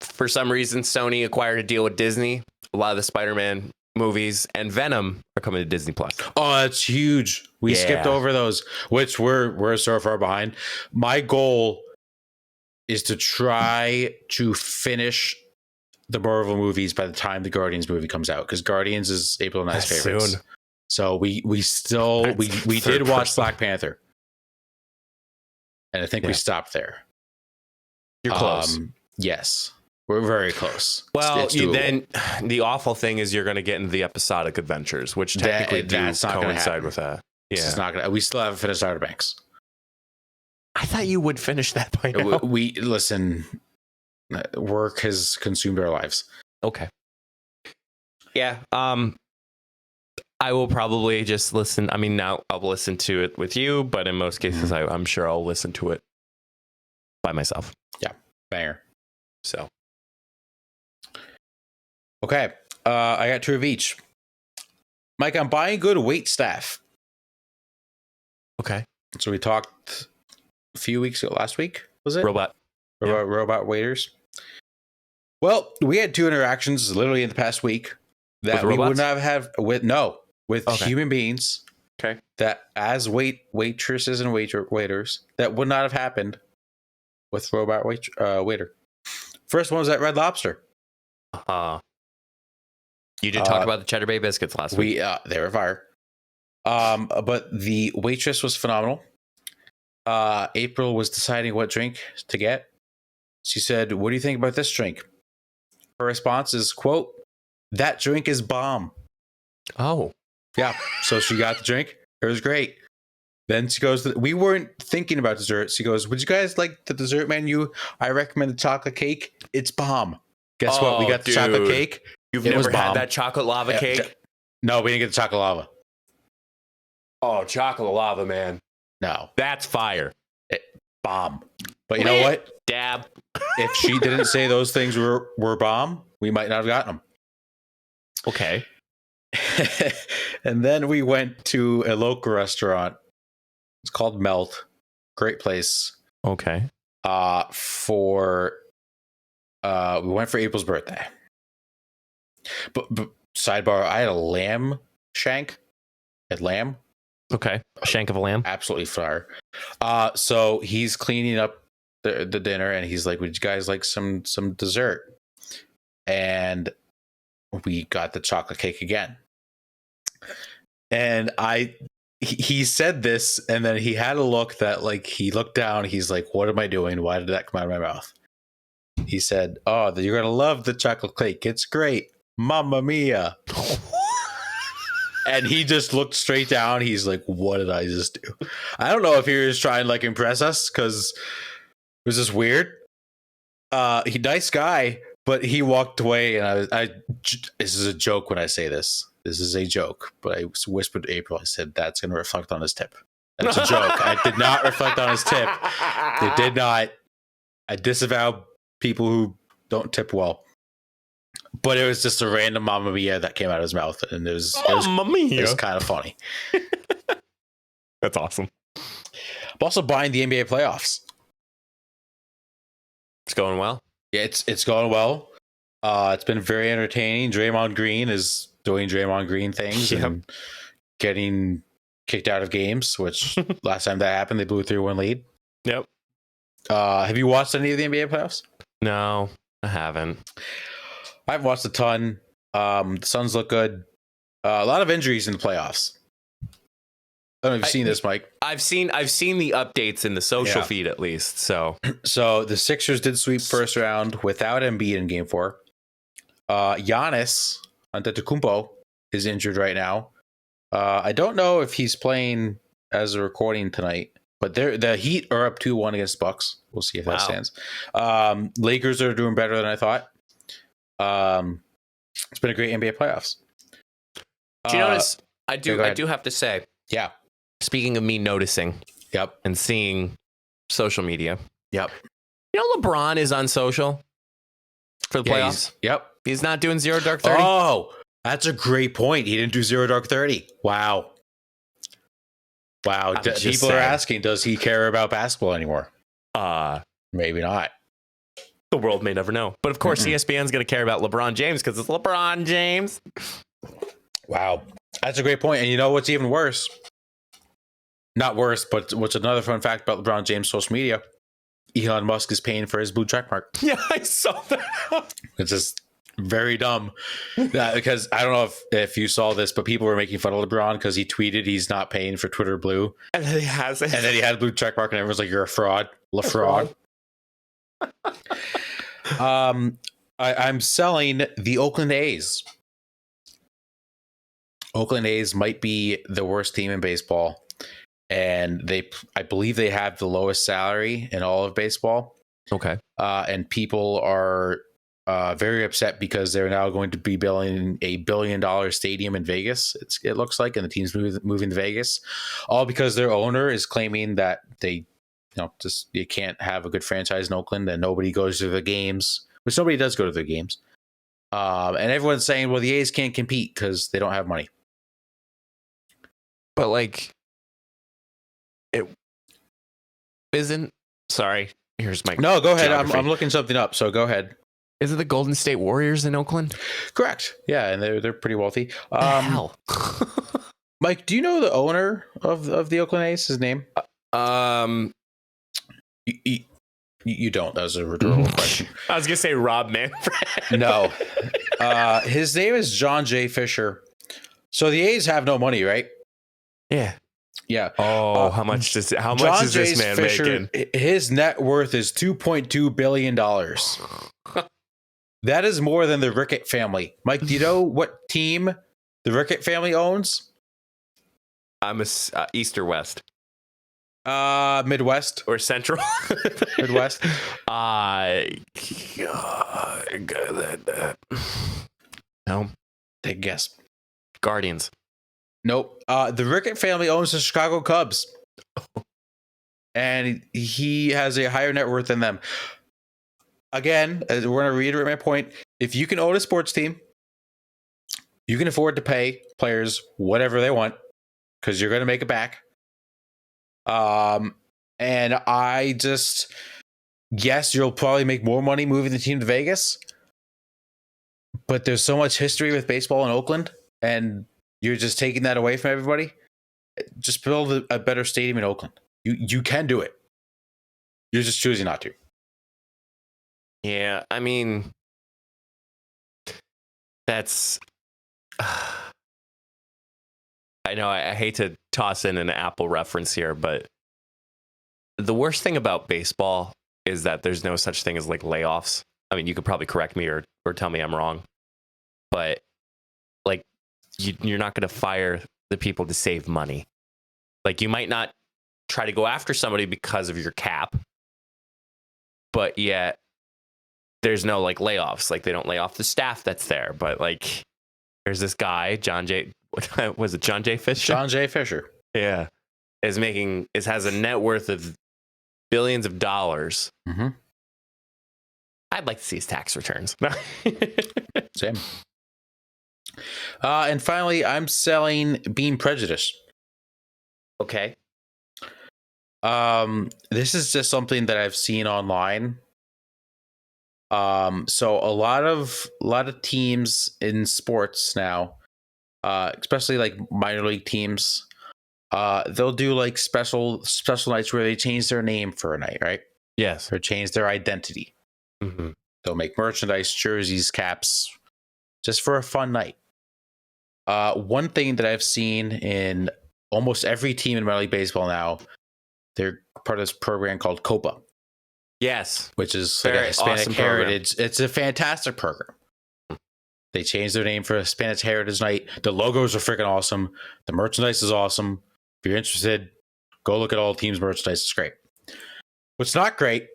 for some reason, Sony acquired a deal with Disney. A lot of the Spider-Man movies and Venom are coming to Disney Plus. Oh, that's huge. We skipped over those, which we're so far behind. My goal is to try to finish the Marvel movies by the time the Guardians movie comes out, because Guardians is April 9th's favorites. Soon. So we did watch Black Panther, and I think we stopped there. You're close. Yes, we're very close. Well, then the awful thing is you're going to get into the episodic adventures, which technically that's not coincide with that. Yeah, it's not going to. We still haven't finished Outer Banks. I thought you would finish that by now. We listen. Work has consumed our lives. Okay. Yeah. I will probably just listen. I mean, now I'll listen to it with you, but in most cases, I'm sure I'll listen to it by myself. Yeah. Banger. So. Okay. I got 2 of each. Mike, I'm buying good wait staff. Okay. So we talked a few weeks ago, last week, was it? Robot. Robot waiters. Well, we had 2 interactions literally in the past week that we would not have with human beings. Okay. That as waitresses and waiters that would not have happened with robot waiter. First one was at Red Lobster. You did talk about the Cheddar Bay biscuits last week. They were fire. But the waitress was phenomenal. April was deciding what drink to get. She said, "What do you think about this drink?" Her response is, quote, "That drink is bomb." Oh. Yeah. So she got the drink. It was great. Then she goes, we weren't thinking about dessert. She goes, "Would you guys like the dessert menu? I recommend the chocolate cake. It's bomb." Guess what? We got the chocolate cake. You've never had that chocolate lava cake? No, we didn't get the chocolate lava. Oh, chocolate lava, man. No. That's fire. Bomb. But you know what? Dab. If she didn't say those things were bomb, we might not have gotten them. Okay. And then we went to a local restaurant. It's called Melt. Great place. Okay. We went for April's birthday. But sidebar, I had a lamb shank. At lamb. Okay. A shank of a lamb. Absolutely fire. So he's cleaning up the dinner and he's like, "Would you guys like some dessert?" And we got the chocolate cake again. And he said this, and then he had a look that, like, he looked down. He's like, "What am I doing? Why did that come out of my mouth?" He said, "Oh, you're going to love the chocolate cake. It's great. Mamma mia." And he just looked straight down. He's like, "What did I just do?" I don't know if he was trying to, like, impress us because it was just weird. Nice guy, but he walked away, and this is a joke when I say this. This is a joke, but I whispered to April. I said, "That's going to reflect on his tip." That's a joke. I did not reflect on his tip. It did not. I disavow people who don't tip well. But it was just a random Mamma Mia that came out of his mouth, and it was kind of funny. That's awesome. I'm also buying the NBA playoffs. It's going well. Yeah, it's going well. It's been very entertaining. Draymond Green is doing Draymond Green things and getting kicked out of games, which last time that happened, they blew a 3-1 lead. Yep. Have you watched any of the NBA playoffs? No, I haven't. I've watched a ton. The Suns look good. A lot of injuries in the playoffs. I don't know if you've seen this, Mike. I've seen the updates in the social feed at least. So the Sixers did sweep first round without Embiid in Game 4. Giannis Antetokounmpo is injured right now. I don't know if he's playing as a recording tonight, but the Heat are up 2-1 against Bucks. We'll see if that stands. Lakers are doing better than I thought. It's been a great NBA playoffs. Do you notice? I do have to say. Yeah. Speaking of me noticing. Yep. And seeing social media. Yep. You know, LeBron is on social for the playoffs. He's not doing 0 Dark 30. Oh, that's a great point. He didn't do 0 Dark 30. Wow. People are asking, does he care about basketball anymore? Maybe not. The world may never know. But of course, ESPN's going to care about LeBron James because it's LeBron James. Wow. That's a great point. And you know what's even worse? Not worse, but what's another fun fact about LeBron James' social media? Elon Musk is paying for his blue check mark. Yeah, I saw that. It's just very dumb. Because I don't know if you saw this, but people were making fun of LeBron because he tweeted he's not paying for Twitter Blue. And then he has it. And then he had a blue check mark and everyone's like, "You're a fraud. LaFraud." I'm selling the Oakland A's. Oakland A's might be the worst team in baseball. And I believe they have the lowest salary in all of baseball. Okay. And people are very upset because they're now going to be building $1 billion stadium in Vegas. It looks like, and the team's moving to Vegas, all because their owner is claiming that they, you can't have a good franchise in Oakland and nobody goes to the games, which nobody does go to the games. And everyone's saying, well, the A's can't compete because they don't have money. But like, it isn't. Sorry, here's my. No, go ahead. geography. I'm looking something up, so go ahead. Is it the Golden State Warriors in Oakland? Correct. Yeah, and they're pretty wealthy. Hell. Mike, do you know the owner of the Oakland A's? His name? You don't. That was a rhetorical question. I was gonna say Rob Manfred. No. His name is John J. Fisher. So the A's have no money, right? Yeah. Yeah. Oh, how much is this man making? His net worth is $2.2 billion. That is more than the Rickett family. Mike, do you know what team the Rickett family owns? I'm East or West? Midwest or Central? Midwest. No. Take a guess. Guardians. Nope. The Rickett family owns the Chicago Cubs. And he has a higher net worth than them. Again, we're going to reiterate my point. If you can own a sports team, you can afford to pay players whatever they want because you're going to make it back. And I just guess you'll probably make more money moving the team to Vegas. But there's so much history with baseball in Oakland, and you're just taking that away from everybody. Just build a better stadium in Oakland. You can do it. You're just choosing not to. Yeah, I mean, that's. I know I hate to toss in an Apple reference here, but the worst thing about baseball is that there's no such thing as like layoffs. I mean, you could probably correct me or tell me I'm wrong, but like you're not going to fire the people to save money. Like you might not try to go after somebody because of your cap, but yet there's no like layoffs. Like they don't lay off the staff that's there, but like there's this guy, John J. What was it? John J. Fisher? John J. Fisher. Yeah. Has a net worth of billions of dollars. Mm-hmm. I'd like to see his tax returns. Same. And finally, I'm selling Being Prejudiced. Okay. This is just something that I've seen online. So a lot of teams in sports now, especially like minor league teams, they'll do like special nights where they change their name for a night, right? Yes. Or change their identity. Mm-hmm. They'll make merchandise, jerseys, caps, just for a fun night. One thing that I've seen in almost every team in minor league baseball now, they're part of this program called Copa. Yes. Which is like a Hispanic awesome heritage. program. It's a fantastic program. They changed their name for Hispanic Heritage Night. The logos are freaking awesome. The merchandise is awesome. If you're interested, go look at all the teams' merchandise. It's great. What's not great,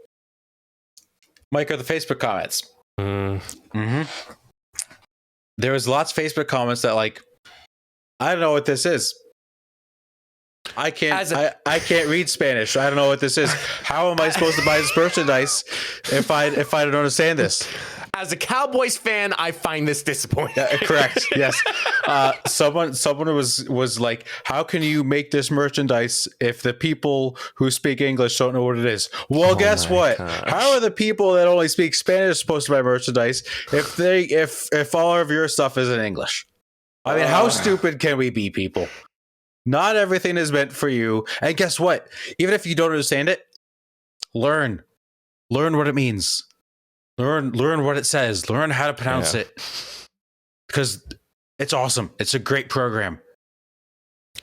Mike, are the Facebook comments. Mm-hmm. There was lots of Facebook comments that like, I don't know what this is. I can't read Spanish. I don't know what this is. How am I supposed to buy this merchandise if I don't understand this? As a Cowboys fan, I find this disappointing. Correct. Yes. Someone was like, how can you make this merchandise if the people who speak English don't know what it is? Well, guess what? Gosh. How are the people that only speak Spanish supposed to buy merchandise if all of your stuff is in English? I mean, how stupid can we be, people? Not everything is meant for you. And guess what? Even if you don't understand it, learn what it means. Learn what it says. Learn how to pronounce it. Because it's awesome. It's a great program.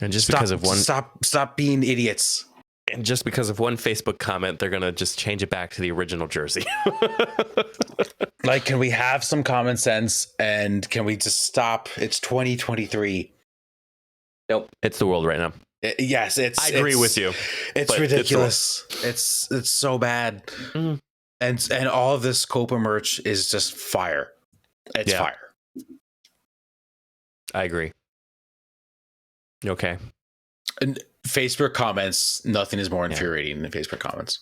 And just because of one stop being idiots. And just because of one Facebook comment, they're gonna just change it back to the original jersey. Like, can we have some common sense and can we just stop? It's 2023. Nope. It's the world right now. Yes, I agree with you. It's ridiculous. It's so bad. Mm. And all of this Copa merch is just fire. It's fire. I agree. Okay. And Facebook comments, nothing is more infuriating than Facebook comments.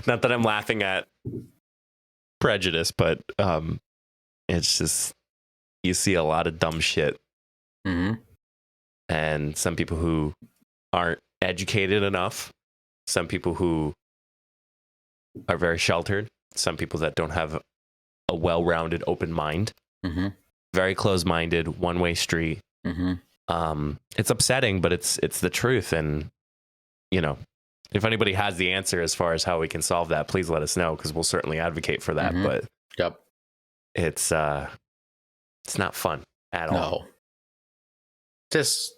Not that I'm laughing at prejudice, but it's just you see a lot of dumb shit. Mm-hmm. And some people who aren't educated enough, some people who are very sheltered, some people that don't have a well-rounded open mind, Mm-hmm. very closed-minded, one-way street. Mm-hmm. It's upsetting, but it's the truth. And you know, if anybody has the answer as far as how we can solve that, please let us know, because we'll certainly advocate for that. Mm-hmm. But Yep, it's not fun at all. no, just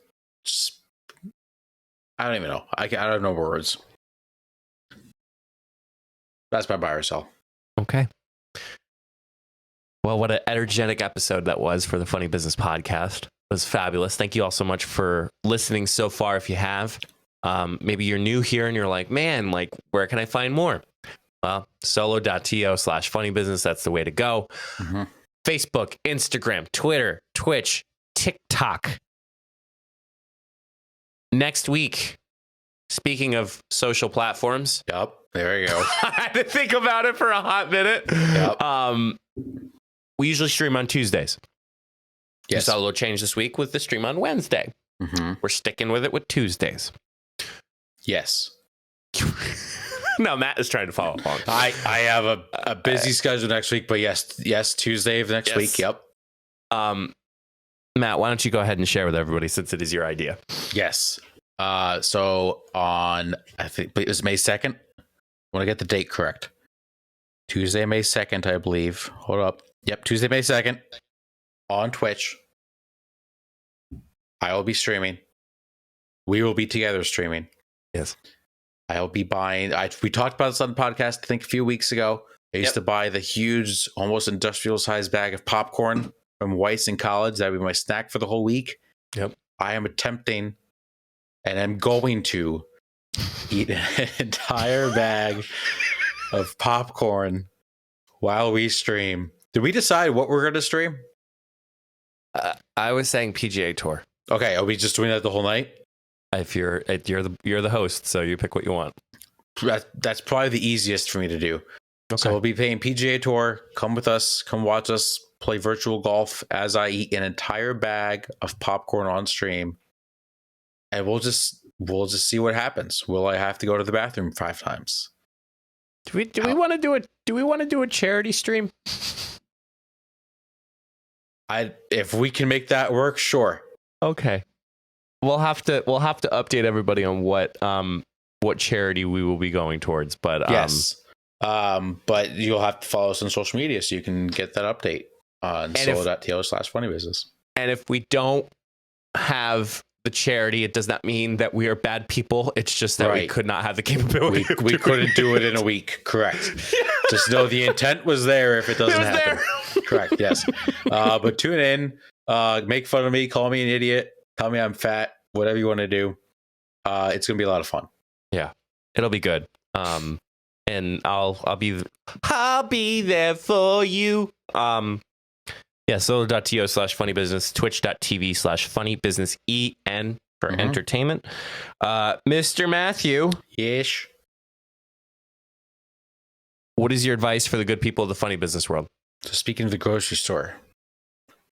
I don't even know. I don't have no words. That's my buy or sell. Okay. Well, what an energetic episode that was for the Funny Business Podcast. It was fabulous. Thank you all so much for listening so far. If you have, maybe you're new here and you're like, man, like, where can I find more? Well, solo.to/funnybusiness. That's the way to go. Mm-hmm. Facebook, Instagram, Twitter, Twitch, TikTok. Next week, speaking of social platforms. Yep, there you go. I had to think about it for a hot minute. Yep. We usually stream on Tuesdays. Yes. We saw a little change this week with the stream on Wednesday. Mm-hmm. We're sticking with it with Tuesdays. Yes. No, Matt is trying to follow along. I have a busy schedule next week, but yes, Tuesday of next week. Yep. Matt, why don't you go ahead and share with everybody, since it is your idea? Yes. So on, I think it was May 2nd. I want to get the date correct. Tuesday, May 2nd, I believe. Hold up. Yep, Tuesday, May 2nd on Twitch. I will be streaming. We will be together streaming. Yes. I'll be buying. We talked about this on the podcast, I think, a few weeks ago. I used to buy the huge, almost industrial sized bag of popcorn from Weiss in college. That would be my snack for the whole week. Yep. I am attempting, and I'm going to eat an entire bag of popcorn while we stream. Did we decide what we're going to stream? I was saying PGA Tour. Okay, are we just doing that the whole night? If you're the host, so you pick what you want. That's probably the easiest for me to do. Okay. So we'll be playing PGA Tour. Come with us. Come watch us play virtual golf as I eat an entire bag of popcorn on stream, and we'll just see what happens. Will I have to go to the bathroom 5 times? Do we want to do it? Do we want to do a charity stream? If we can make that work, sure. Okay. We'll have to update everybody on what charity we will be going towards. But yes. But you'll have to follow us on social media so you can get that update on solo.to/funnybusiness. And if we don't have the charity, it does not mean that we are bad people. It's just that we could not have the capability. We couldn't do it in a week. Correct. Just know the intent was there if it doesn't happen. Correct. Yes. But tune in, make fun of me, call me an idiot, tell me I'm fat, whatever you want to do. It's going to be a lot of fun. Yeah, it'll be good. And I'll be there for you. Yeah, solo.to/funnybusiness, twitch.tv/funnybusiness for entertainment. Mr. Matthew. Yes. What is your advice for the good people of the funny business world? So speaking of the grocery store,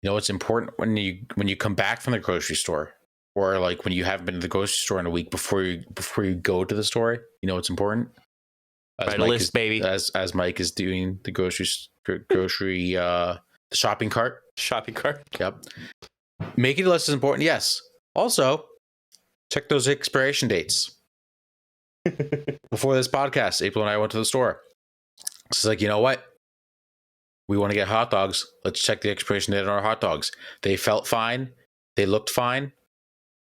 you know, it's important when you come back from the grocery store, or like when you haven't been to the grocery store in a week before you go to the store, you know, it's important. Write a list, baby. As Mike is doing the grocery the shopping cart. Shopping cart. Yep. Making a list is important. Yes. Also, check those expiration dates. Before this podcast, April and I went to the store. It's like, you know what? We want to get hot dogs. Let's check the expiration date on our hot dogs. They felt fine. They looked fine.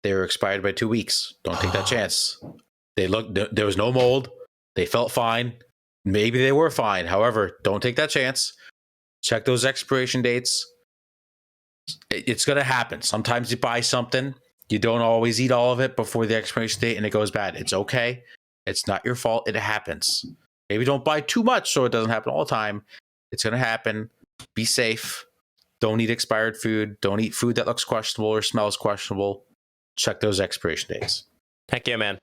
They were expired by 2 weeks. Don't take that chance. There was no mold. They felt fine. Maybe they were fine. However, don't take that chance. Check those expiration dates. It's going to happen. Sometimes you buy something. You don't always eat all of it before the expiration date and it goes bad. It's okay. It's not your fault. It happens. Maybe don't buy too much so it doesn't happen all the time. It's going to happen. Be safe. Don't eat expired food. Don't eat food that looks questionable or smells questionable. Check those expiration dates. Heck yeah, man.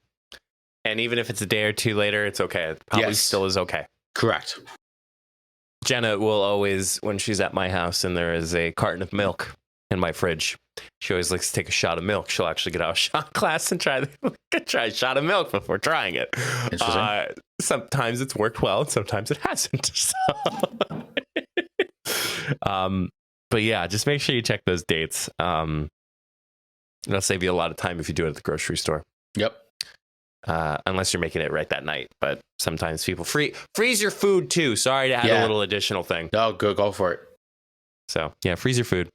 And even if it's a day or two later, it's okay. It probably still is okay. Correct. Jenna will always, when she's at my house and there is a carton of milk in my fridge, she always likes to take a shot of milk. She'll actually get out of shot glass and try a shot of milk before trying it. Sometimes it's worked well, and sometimes it hasn't. But yeah, just make sure you check those dates. It'll save you a lot of time if you do it at the grocery store. Yep. Unless you're making it right that night. But sometimes people freeze your food too. Sorry to add a little additional thing. No, go for it. So yeah, freeze your food.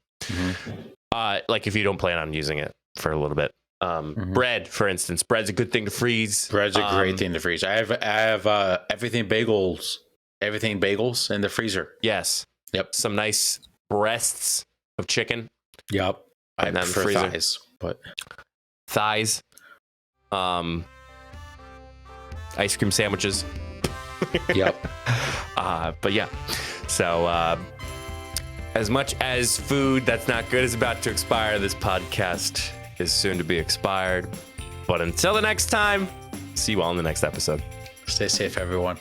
Like if you don't plan on using it for a little bit. Bread, for instance. Bread's a good thing to freeze. Bread's a great thing to freeze. I have everything bagels in the freezer. Yes. Yep. Some nice breasts of chicken. Yep. I prefer thighs, but thighs. Ice cream sandwiches. Yep. But yeah. So as much as food that's not good is about to expire, this podcast is soon to be expired. But until the next time, see you all in the next episode. Stay safe, everyone.